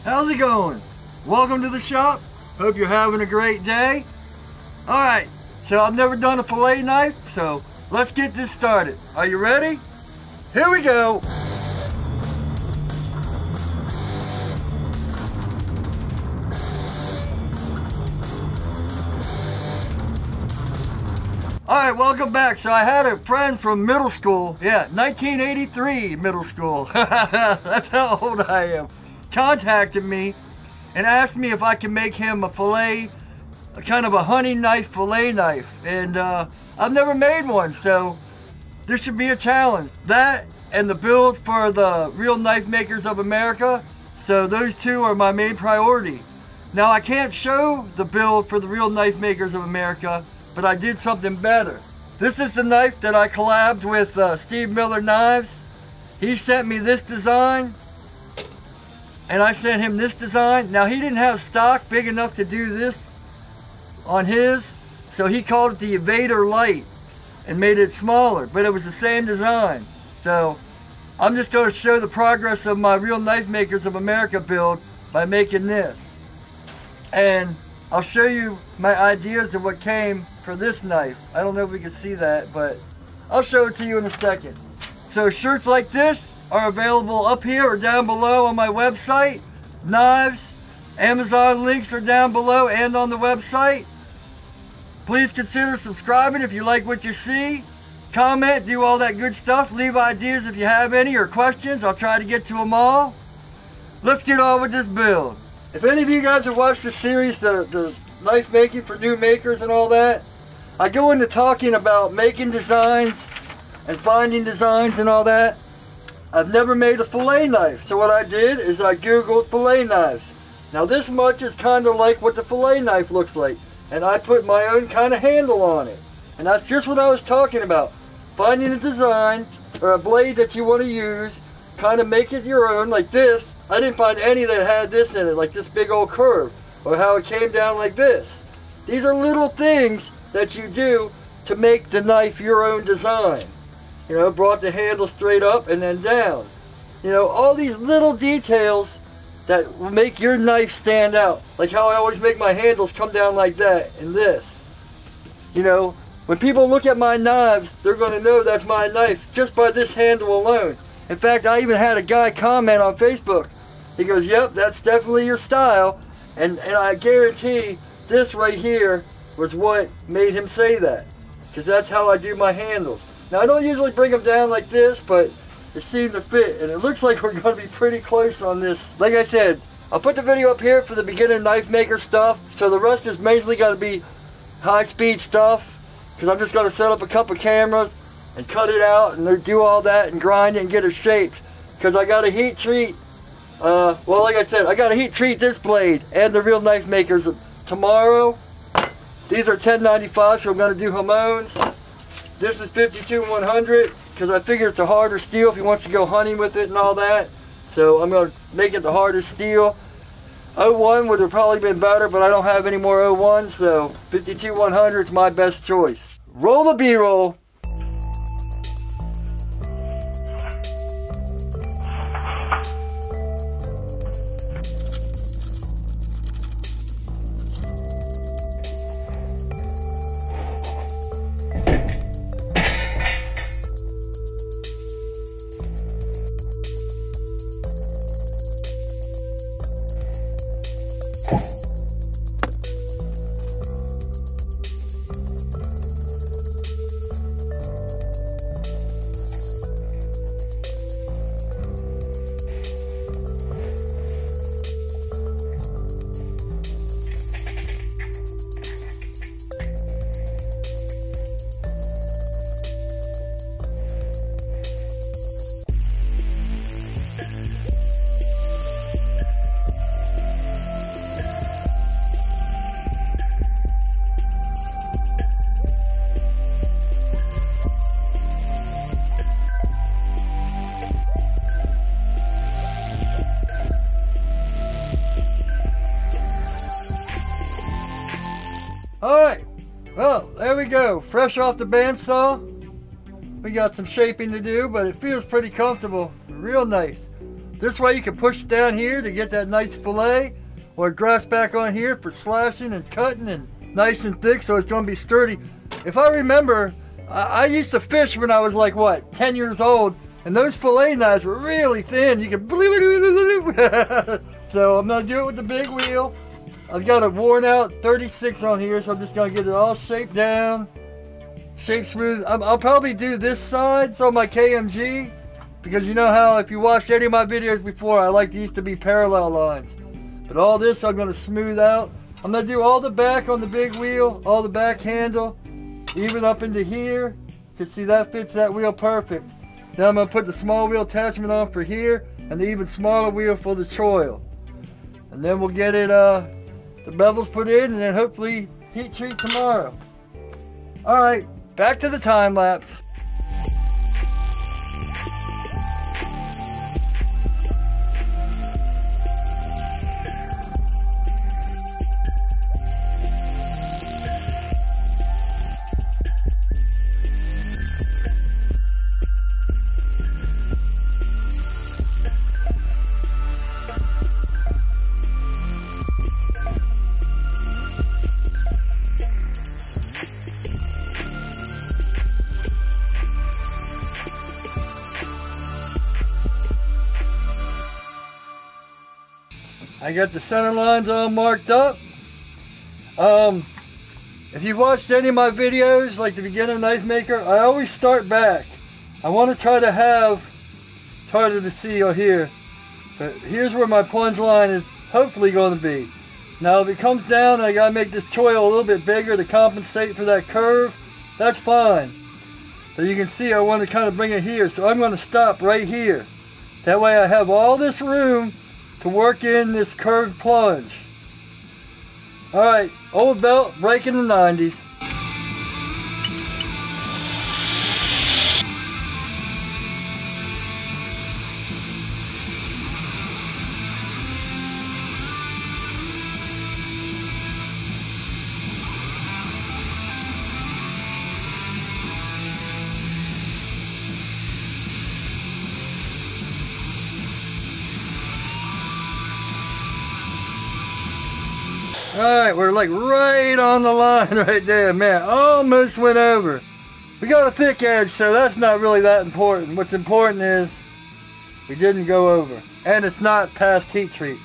How's it going? Welcome to the shop. Hope you're having a great day. Alright, so I've never done a fillet knife, so let's get this started. Are you ready? Here we go. Alright, welcome back. So I had a friend from middle school, 1983 middle school, that's how old I am, contacted me and asked me if I could make him a fillet, a kind of a honey knife fillet knife. And I've never made one, so this should be a challenge. That and the build for the Real Knife Makers of America, so those two are my main priority. Now I can't show the build for the Real Knife Makers of America, but I did something better. This is the knife that I collabed with Steve Miller Knives. He sent me this design, and I sent him this design. Now he didn't have stock big enough to do this on his, so he called it the Evader Light and made it smaller, but it was the same design. So I'm just going to show the progress of my Real Knife Makers of America build by making this. And I'll show you my ideas of what came for this knife. I don't know if we can see that, but I'll show it to you in a second. So shirts like this are available up here or down below on my website. Knives, Amazon links are down below and on the website. Please consider subscribing if you like what you see. Comment, do all that good stuff. Leave ideas if you have any or questions. I'll try to get to them all. Let's get on with this build. If any of you guys have watched the series, the knife making for new makers and all that, I go into talking about making designs and finding designs and all that. I've never made a fillet knife, so what I did is I googled fillet knives. Now this much is kind of like what the fillet knife looks like, and I put my own kind of handle on it. And that's just what I was talking about. Finding a design or a blade that you want to use, kind of make it your own, like this. I didn't find any that had this in it, like this big old curve, or how it came down like this. These are little things that you do to make the knife your own design. You know, brought the handle straight up and then down. You know, all these little details that will make your knife stand out. Like how I always make my handles come down like that and this. You know, when people look at my knives, they're going to know that's my knife just by this handle alone. In fact, I even had a guy comment on Facebook. He goes, yep, that's definitely your style. And I guarantee this right here was what made him say that. Because that's how I do my handles. Now I don't usually bring them down like this, but it seemed to fit. And it looks like we're going to be pretty close on this. Like I said, I'll put the video up here for the beginner knife maker stuff. So the rest is mainly got to be high speed stuff. Because I'm just going to set up a couple cameras and cut it out and do all that and grind it and get it shaped. Because I got to heat treat, well, like I said, I got to heat treat this blade and the Real Knife Makers tomorrow. These are 1095, so I'm going to do Hamones. This is 52-100 because I figure it's a harder steel if he wants to go hunting with it and all that. So I'm going to make it the hardest steel. 01 would have probably been better, but I don't have any more 01, so 52-100 is my best choice. Roll the B-roll. Alright, well, there we go. Fresh off the bandsaw. We got some shaping to do, but it feels pretty comfortable. Real nice. This way you can push it down here to get that nice fillet, or grasp back on here for slashing and cutting, and nice and thick, so it's going to be sturdy. If I remember, I used to fish when I was like, what, 10 years old, and those fillet knives were really thin. You can so I'm going to do it with the big wheel. I've got a worn out 36 on here, so I'm just going to get it all shaped down, shaped smooth. I'll probably do this side, so my KMG, because you know how if you watched any of my videos before, I like these to be parallel lines. But all this I'm going to smooth out. I'm going to do all the back on the big wheel, all the back handle, even up into here. You can see that fits that wheel perfect. Now I'm going to put the small wheel attachment on for here, and the even smaller wheel for the choil. And then we'll get it, the bevels put in, and then hopefully heat treat tomorrow. Alright, back to the time lapse. I got the center lines all marked up. If you've watched any of my videos, like the beginner knife maker, I always start back. I want to try to have, it's harder to see on here, but here's where my plunge line is hopefully going to be. Now if it comes down and I got to make this choil a little bit bigger to compensate for that curve, that's fine. But you can see I want to kind of bring it here, so I'm going to stop right here. That way I have all this room to work in this curved plunge. Alright, old belt, breaking the 90s. Alright, we're like right on the line right there, man. Almost went over. We got a thick edge, so that's not really that important. What's important is we didn't go over. And it's not past heat treat.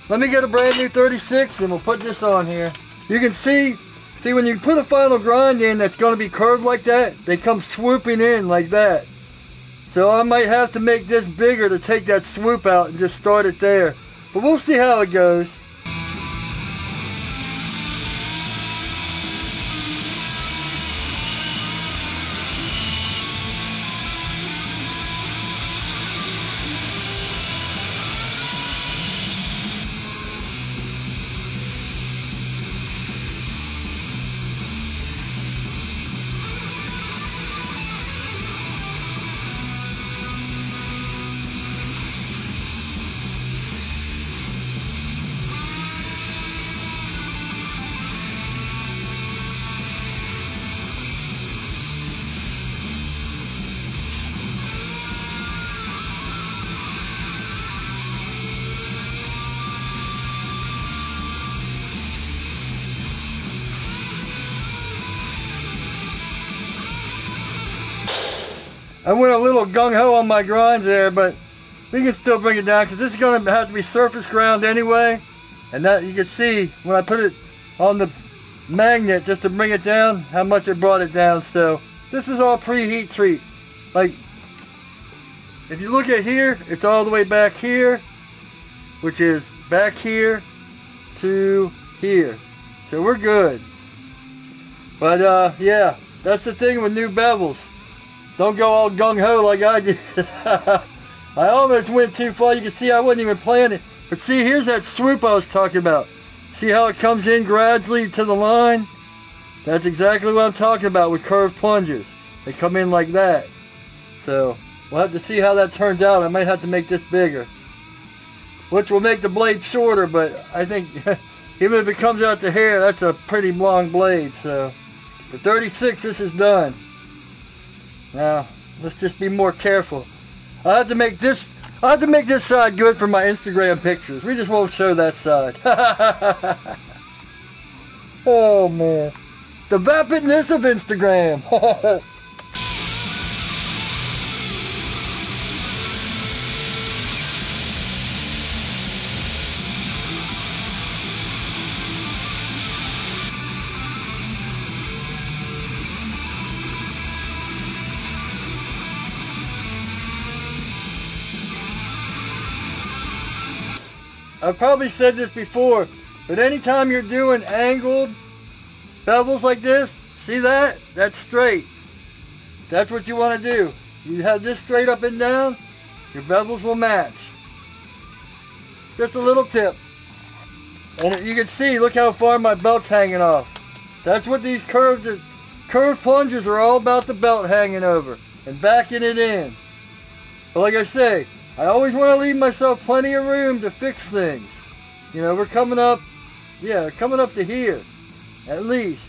Let me get a brand new 36 and we'll put this on here. You can see when you put a final grind in that's going to be curved like that, they come swooping in like that. So I might have to make this bigger to take that swoop out and just start it there. But we'll see how it goes. I went a little gung-ho on my grinds there, but we can still bring it down because this is going to have to be surface ground anyway. And that you can see when I put it on the magnet just to bring it down, how much it brought it down. So this is all pre-heat treat. Like, if you look at here, it's all the way back here, which is back here to here. So we're good. But yeah, that's the thing with new bevels. Don't go all gung-ho like I did. I almost went too far. You can see I wasn't even planning. But see, here's that swoop I was talking about. See how it comes in gradually to the line? That's exactly what I'm talking about with curved plunges. They come in like that. So we'll have to see how that turns out. I might have to make this bigger, which will make the blade shorter, but I think even if it comes out the hair, that's a pretty long blade. So for 36, this is done. Now, let's just be more careful. I'll have to make this I have to make this side good for my Instagram pictures. We just won't show that side. Oh man. The vapidness of Instagram. I've probably said this before, but anytime you're doing angled bevels like this, see that? That's straight. That's what you want to do. You have this straight up and down, your bevels will match. Just a little tip. And you can see, look how far my belt's hanging off. That's what these curved plunges are all about, the belt hanging over and backing it in. But like I say, I always want to leave myself plenty of room to fix things. You know, we're coming up, yeah, coming up to here, at least.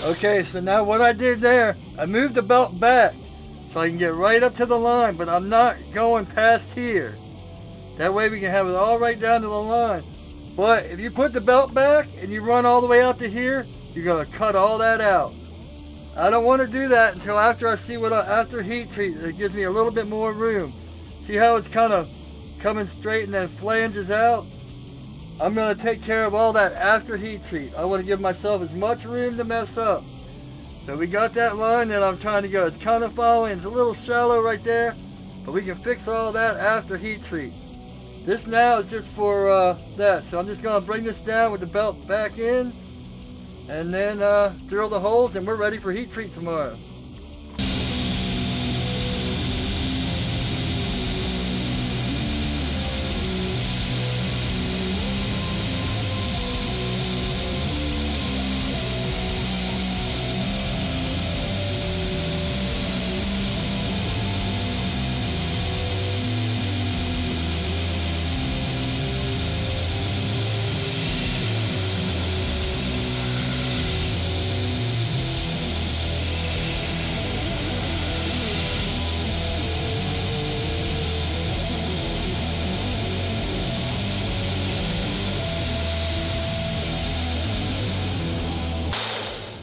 Okay, so now what I did there, I moved the belt back so I can get right up to the line, but I'm not going past here. That way we can have it all right down to the line. But if you put the belt back and you run all the way out to here, you're gonna cut all that out. I don't want to do that until after I see after heat treat, it gives me a little bit more room. See how it's kind of coming straight and then flanges out? I'm going to take care of all that after heat treat. I want to give myself as much room to mess up. So we got that line that I'm trying to go. It's kind of following. It's a little shallow right there, but we can fix all that after heat treat. This now is just for that. So I'm just going to bring this down with the belt back in and then drill the holes, and we're ready for heat treat tomorrow.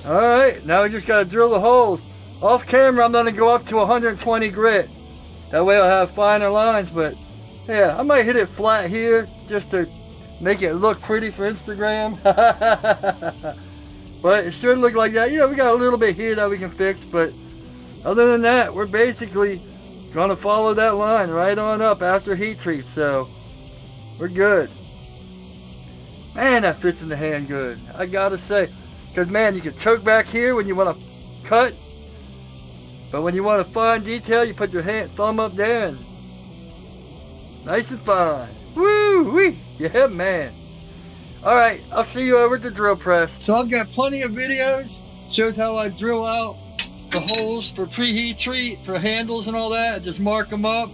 Alright, now we just got to drill the holes. Off camera, I'm going to go up to 120 grit. That way I'll have finer lines, but yeah, I might hit it flat here just to make it look pretty for Instagram. But it should look like that. You know, we got a little bit here that we can fix, but other than that, we're basically going to follow that line right on up after heat treat, so we're good. Man, that fits in the hand good, I gotta say. Because man, you can choke back here when you want to cut, but when you want to fine detail, you put your thumb up there and nice and fine. Woo wee! Yeah, man. Alright, I'll see you over at the drill press. So I've got plenty of videos. Shows how I drill out the holes for preheat treat, for handles and all that. Just mark them up.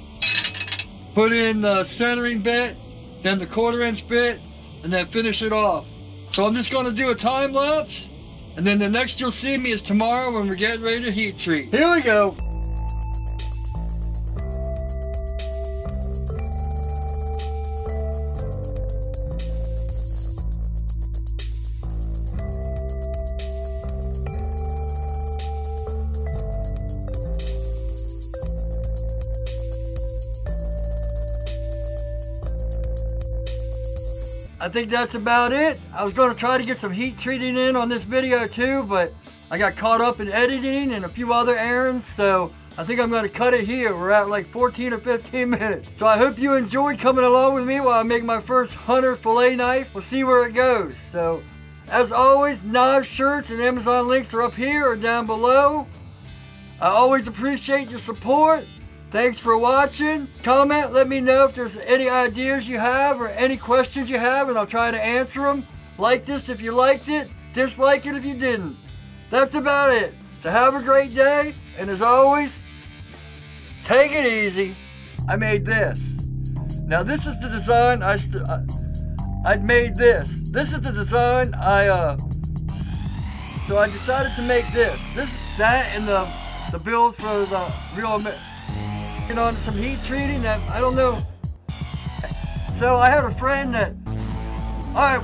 Put in the centering bit, then the 1/4 inch bit, and then finish it off. So I'm just going to do a time lapse. And then the next you'll see me is tomorrow when we're getting ready to heat treat. Here we go. I think that's about it. I was going to try to get some heat treating in on this video too, but I got caught up in editing and a few other errands, so I think I'm going to cut it here. We're at like 14 or 15 minutes. So I hope you enjoyed coming along with me while I make my first Hunter fillet knife. We'll see where it goes. So, as always, knives, shirts, and Amazon links are up here or down below. I always appreciate your support. Thanks for watching. Comment, let me know if there's any ideas you have or any questions you have, and I'll try to answer them. Like this if you liked it, dislike it if you didn't. That's about it. So have a great day, and as always, take it easy. I made this. Now this is the design I made this. This is the design so I decided to make this. That and the bills for the real, you know, some heat treating that, I don't know. So I had a friend that, all right.